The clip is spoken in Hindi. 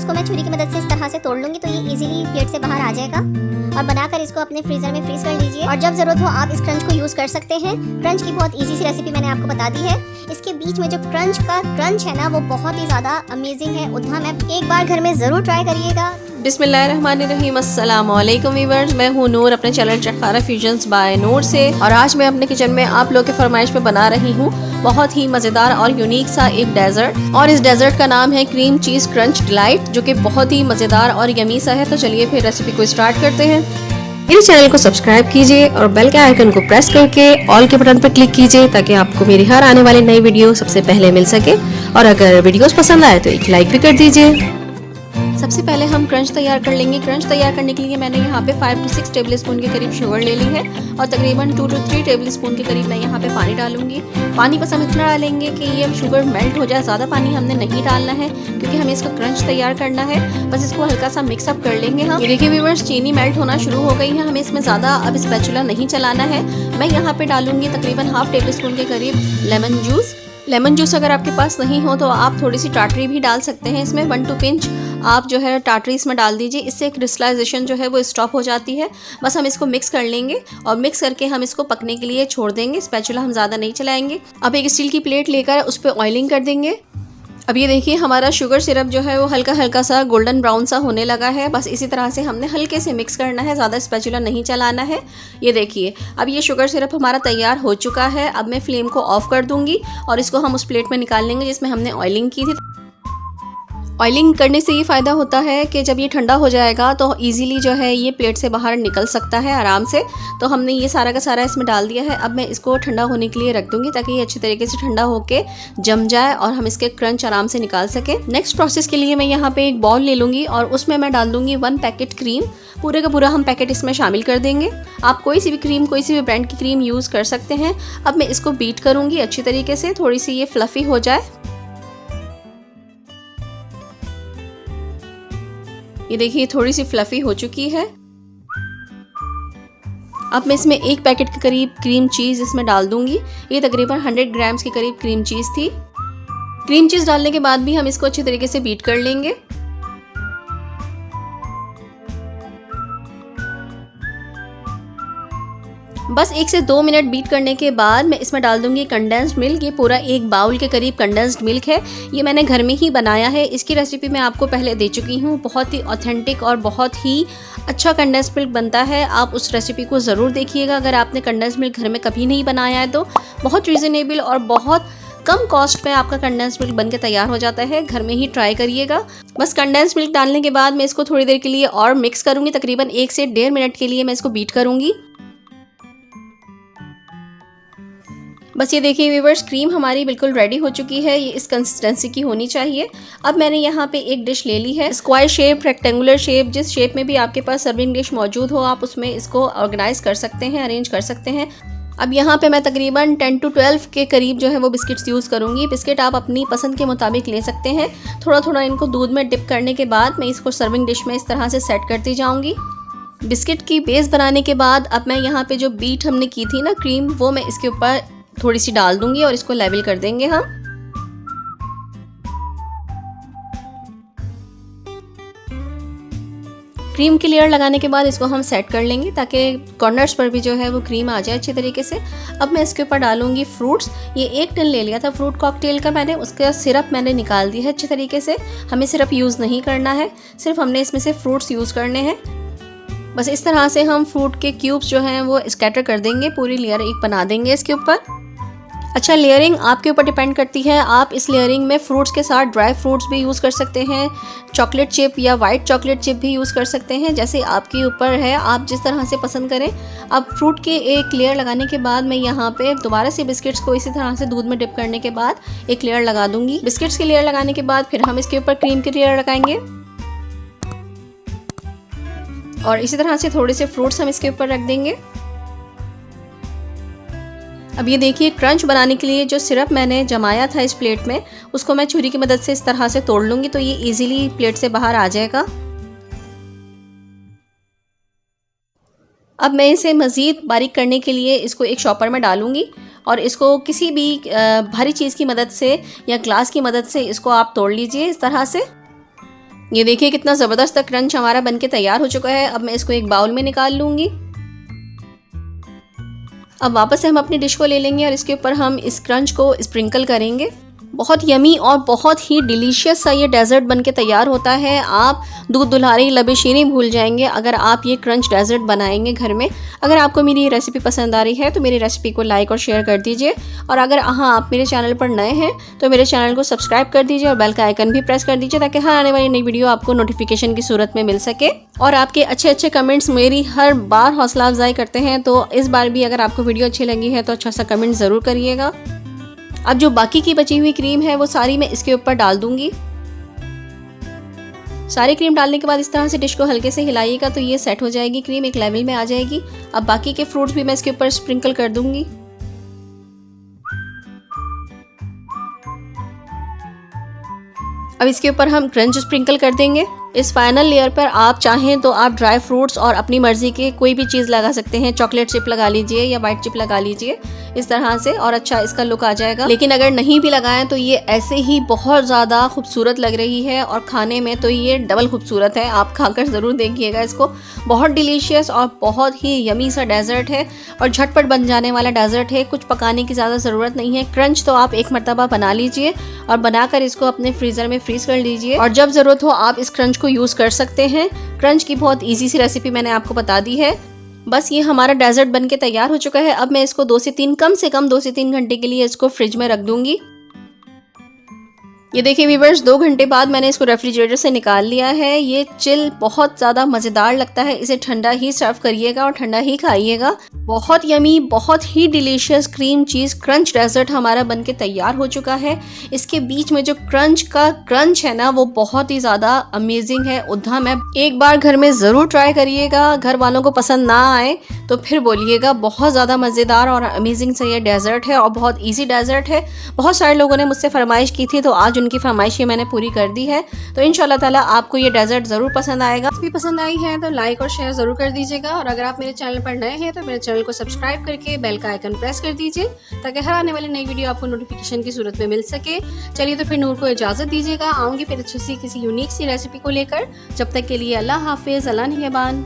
उसको मैं छुरी की मदद से इस तरह से तोड़ लूँगी तो ये इजीली प्लेट से बाहर आ जाएगा। और बनाकर इसको अपने फ्रीजर में फ्रीज कर लीजिए और जब ज़रूरत हो आप इस क्रंच को यूज़ कर सकते हैं। क्रंच की बहुत इजी सी रेसिपी मैंने आपको बता दी है। इसके बीच में जो क्रंच है ना वो बहुत ही ज़्यादा अमेजिंग है। उद्यम है, एक बार घर में ज़रूर ट्राई करिएगा। बिस्मिल्लाहिर्रहमानिर्रहीम, अस्सलाम वालेकुम व्यूअर्स, मैं हूँ नूर अपने चैनल चटखारा फ्यूजन्स बाय नूर से। और आज मैं अपने किचन में आप लोग के फरमाइश पे बना रही हूँ बहुत ही मज़ेदार और यूनिक सा एक डेजर्ट। और इस डेजर्ट का नाम है क्रीम चीज़ क्रंच डिलाइट, जो कि बहुत ही मज़ेदार और यमी सा है। तो चलिए फिर रेसिपी को स्टार्ट करते हैं। मेरे चैनल को सब्सक्राइब कीजिए और बेल के आइकन को प्रेस करके ऑल के बटन पर क्लिक कीजिए ताकि आपको मेरी हर आने वाली नई वीडियो सबसे पहले मिल सके। और अगर वीडियोस पसंद आए तो एक लाइक भी कर दीजिए। सबसे पहले हम क्रंच तैयार कर लेंगे। क्रंच तैयार करने के लिए मैंने यहाँ पे 5 से 6 टेबल स्पून के करीब शुगर ले ली है और तकरीबन 2 से 3 टेबल स्पून के करीब मैं यहाँ पे पानी डालूंगी। पानी बस हम इतना डालेंगे कि ये शुगर मेल्ट हो जाए। ज़्यादा पानी हमने नहीं डालना है क्योंकि हमें इसका क्रंच तैयार करना है। बस इसको हल्का सा मिक्सअप कर लेंगे हम। देखिए व्यूअर्स, चीनी मेल्ट होना शुरू हो गई है। हमें इसमें ज़्यादा अब स्पैचुला नहीं चलाना है। मैं यहाँ पे डालूंगी तकरीबन ½ टेबल स्पून के करीब लेमन जूस अगर आपके पास नहीं हो तो आप थोड़ी सी टाटरी भी डाल सकते हैं। इसमें 1-2 पिंच आप जो है टाटरी इसमें डाल दीजिए। इससे क्रिस्टलाइजेशन जो है वो स्टॉप हो जाती है। बस हम इसको मिक्स कर लेंगे और मिक्स करके हम इसको पकने के लिए छोड़ देंगे। स्पैचुला हम ज़्यादा नहीं चलाएंगे। अब एक स्टील की प्लेट लेकर उस पर ऑयलिंग कर देंगे। अब ये देखिए हमारा शुगर सिरप जो है वो हल्का हल्का सा गोल्डन ब्राउन सा होने लगा है। बस इसी तरह से हमने हल्के से मिक्स करना है, ज़्यादा स्पैचुला नहीं चलाना है। ये देखिए अब ये शुगर सिरप हमारा तैयार हो चुका है। अब मैं फ्लेम को ऑफ कर दूंगी और इसको हम उस प्लेट में निकाल लेंगे जिसमें हमने ऑयलिंग की थी। ऑयलिंग करने से ये फ़ायदा होता है कि जब ये ठंडा हो जाएगा तो इजीली जो है ये प्लेट से बाहर निकल सकता है आराम से। तो हमने ये सारा का सारा इसमें डाल दिया है। अब मैं इसको ठंडा होने के लिए रख दूंगी ताकि ये अच्छी तरीके से ठंडा होके जम जाए और हम इसके क्रंच आराम से निकाल सकें। नेक्स्ट प्रोसेस के लिए मैं यहाँ पे एक बाउल ले लूँगी और उसमें मैं डाल दूँगी 1 पैकेट क्रीम। पूरे का पूरा हम पैकेट इसमें शामिल कर देंगे। आप कोई सी भी क्रीम, कोई सी भी ब्रांड की क्रीम यूज़ कर सकते हैं। अब मैं इसको बीट करूँगी अच्छी तरीके से, थोड़ी सी ये फ्लफ़ी हो जाए। ये देखिए थोड़ी सी फ्लफ़ी हो चुकी है। अब मैं इसमें 1 पैकेट के करीब क्रीम चीज़ इसमें डाल दूंगी। ये तकरीबन 100 ग्राम्स के करीब क्रीम चीज़ थी। क्रीम चीज़ डालने के बाद भी हम इसको अच्छी तरीके से बीट कर लेंगे। बस 1 से 2 मिनट बीट करने के बाद मैं इसमें डाल दूंगी कंडेंस्ड मिल्क। ये पूरा 1 बाउल के करीब कंडेंस्ड मिल्क है। ये मैंने घर में ही बनाया है। इसकी रेसिपी मैं आपको पहले दे चुकी हूँ। बहुत ही ऑथेंटिक और बहुत ही अच्छा कंडेंस्ड मिल्क बनता है। आप उस रेसिपी को ज़रूर देखिएगा अगर आपने कंडेंस्ड मिल्क घर में कभी नहीं बनाया है तो। बहुत रीज़नेबल और बहुत कम कॉस्ट में आपका कंडेंस्ड मिल्क बनके तैयार हो जाता है। घर में ही ट्राई करिएगा। बस कंडेंस्ड मिल्क डालने के बाद मैं इसको थोड़ी देर के लिए और मिक्स करूँगी। तकरीबन 1 से 1.5 मिनट के लिए मैं इसको बीट करूँगी। बस ये देखिए व्यूअर्स, क्रीम हमारी बिल्कुल रेडी हो चुकी है। ये इस कंसिस्टेंसी की होनी चाहिए। अब मैंने यहाँ पे एक डिश ले ली है, स्क्वायर शेप, रेक्टेंगुलर शेप, जिस शेप में भी आपके पास सर्विंग डिश मौजूद हो आप उसमें इसको ऑर्गेनाइज कर सकते हैं, अरेंज कर सकते हैं। अब यहाँ पे मैं तकरीबन 10 से 12 के करीब जो है वो बिस्किट्स यूज़ करूँगी। बिस्किट आप अपनी पसंद के मुताबिक ले सकते हैं। थोड़ा थोड़ा इनको दूध में डिप करने के बाद मैं इसको सर्विंग डिश में इस तरह से सेट करती जाऊँगी। बिस्किट की बेस बनाने के बाद अब मैं यहाँ पे जो बीट हमने की थी ना क्रीम, वो मैं इसके ऊपर थोड़ी सी डाल दूंगी और इसको लेवल कर देंगे हम। क्रीम की लेयर लगाने के बाद इसको हम सेट कर लेंगे ताकि कॉर्नर्स पर भी जो है वो क्रीम आ जाए अच्छी तरीके से। अब मैं इसके ऊपर डालूंगी फ्रूट्स। ये 1 टिन ले लिया था फ्रूट कॉकटेल का मैंने, उसका सिरप मैंने निकाल दिया है अच्छी तरीके से। हमें सिरप यूज़ नहीं करना है, सिर्फ हमने इसमें से फ्रूट्स यूज़ करने हैं। बस इस तरह से हम फ्रूट के क्यूब्स जो हैं वो स्कैटर कर देंगे, पूरी लेयर एक बना देंगे इसके ऊपर। अच्छा, लेयरिंग आपके ऊपर डिपेंड करती है। आप इस लेयरिंग में फ्रूट्स के साथ ड्राई फ्रूट्स भी यूज़ कर सकते हैं, चॉकलेट चिप या वाइट चॉकलेट चिप भी यूज़ कर सकते हैं, जैसे आपके ऊपर है, आप जिस तरह से पसंद करें। अब फ्रूट के एक लेयर लगाने के बाद मैं यहाँ पे दोबारा से बिस्किट्स को इसी तरह से दूध में डिप करने के बाद एक लेयर लगा दूंगी। बिस्किट्स की लेयर लगाने के बाद फिर हम इसके ऊपर क्रीम की लेयर लगाएंगे और इसी तरह से थोड़े से फ्रूट्स हम इसके ऊपर रख देंगे। अब ये देखिए क्रंच बनाने के लिए जो सिरप मैंने जमाया था इस प्लेट में, उसको मैं छुरी की मदद से इस तरह से तोड़ लूँगी तो ये इजीली प्लेट से बाहर आ जाएगा। अब मैं इसे मज़ीद बारीक करने के लिए इसको एक शॉपर में डालूँगी और इसको किसी भी भारी चीज़ की मदद से या ग्लास की मदद से इसको आप तोड़ लीजिए इस तरह से। ये देखिए कितना ज़बरदस्त क्रंच हमारा बनके तैयार हो चुका है। अब मैं इसको एक बाउल में निकाल लूँगी। अब वापस से हम अपनी डिश को ले लेंगे और इसके ऊपर हम इस क्रंच को स्प्रिंकल करेंगे। बहुत यमी और बहुत ही डिलीशियस सा ये डेज़र्ट बनके तैयार होता है। आप दूध दुल्हारी लबे शीरें भूल जाएंगे अगर आप ये क्रंच डेज़र्ट बनाएंगे घर में। अगर आपको मेरी ये रेसिपी पसंद आ रही है तो मेरी रेसिपी को लाइक और शेयर कर दीजिए, और अगर आप मेरे चैनल पर नए हैं तो मेरे चैनल को सब्सक्राइब कर दीजिए और बेल का आइकन भी प्रेस कर दीजिए ताकि हर आने वाली नई वीडियो आपको नोटिफिकेशन की सूरत में मिल सके। और आपके अच्छे कमेंट्स मेरी हर बार हौसला अफजाई करते हैं, तो इस बार भी अगर आपको वीडियो अच्छी लगी है तो अच्छा सा कमेंट ज़रूर करिएगा। अब जो बाकी की बची हुई क्रीम है वो सारी मैं इसके ऊपर डाल दूंगी। सारी क्रीम डालने के बाद इस तरह से डिश को हल्के से हिलाइएगा तो ये सेट हो जाएगी, क्रीम एक लेवल में आ जाएगी। अब बाकी के फ्रूट्स भी मैं इसके ऊपर स्प्रिंकल कर दूंगी। अब इसके ऊपर हम क्रंच स्प्रिंकल कर देंगे। इस फाइनल लेयर पर आप चाहें तो आप ड्राई फ्रूट्स और अपनी मर्जी के कोई भी चीज़ लगा सकते हैं। चॉकलेट चिप लगा लीजिए या वाइट चिप लगा लीजिए इस तरह से, और अच्छा इसका लुक आ जाएगा। लेकिन अगर नहीं भी लगाएं तो ये ऐसे ही बहुत ज़्यादा खूबसूरत लग रही है, और खाने में तो ये डबल खूबसूरत है। आप खाकर ज़रूर देखिएगा इसको। बहुत डिलीशियस और बहुत ही यमी सा डेज़र्ट है और झटपट बन जाने वाला डेज़र्ट है। कुछ पकाने की ज़्यादा ज़रूरत नहीं है। क्रंच तो आप एक मरतबा बना लीजिए और बनाकर इसको अपने फ्रीज़र में फ्रीज़ कर लीजिए, और जब ज़रूरत हो आप इस क्रंच को यूज़ कर सकते हैं। क्रंच की बहुत ईजी सी रेसिपी मैंने आपको बता दी है। बस ये हमारा डेज़र्ट बनके तैयार हो चुका है। अब मैं इसको कम से कम 2 से 3 घंटे के लिए इसको फ्रिज में रख दूंगी। ये देखिए व्यूअर्स, 2 घंटे बाद मैंने इसको रेफ्रिजरेटर से निकाल लिया है। ये चिल बहुत ज़्यादा मज़ेदार लगता है। इसे ठंडा ही सर्व करिएगा और ठंडा ही खाइएगा। बहुत यमी, बहुत ही delicious cream cheese crunch dessert हमारा बनके तैयार हो चुका है। इसके बीच में जो क्रंच है ना, वो बहुत ही ज़्यादा अमेजिंग है, उद्दम है। एक बार घर में ज़रूर ट्राई करिएगा। घर वालों को पसंद ना आए तो फिर बोलिएगा। बहुत ज़्यादा मज़ेदार और अमेजिंग सा ये डेज़र्ट है और बहुत ईजी डेज़र्ट है। बहुत सारे लोगों ने मुझसे फरमाइश की थी, तो आज उनकी फरमाइश मैंने पूरी कर दी है। तो इंशाल्लाह ताला आपको ये डेज़र्ट ज़रूर पसंद आएगा। भी पसंद आई है तो लाइक और शेयर ज़रूर कर दीजिएगा, और अगर आप मेरे चैनल पर नए हैं तो मेरे चैनल को सब्सक्राइब करके बेल का आइकन प्रेस कर दीजिए ताकि हर आने वाली नई वीडियो आपको नोटिफिकेशन की सूरत में मिल सके। चलिए तो फिर नूर को इजाज़त दीजिएगा। आऊँगी फिर अच्छी सी किसी यूनिक सी रेसिपी को लेकर। जब तक के लिए अल्लाह हाफिज़, अल्लाह निगहबान।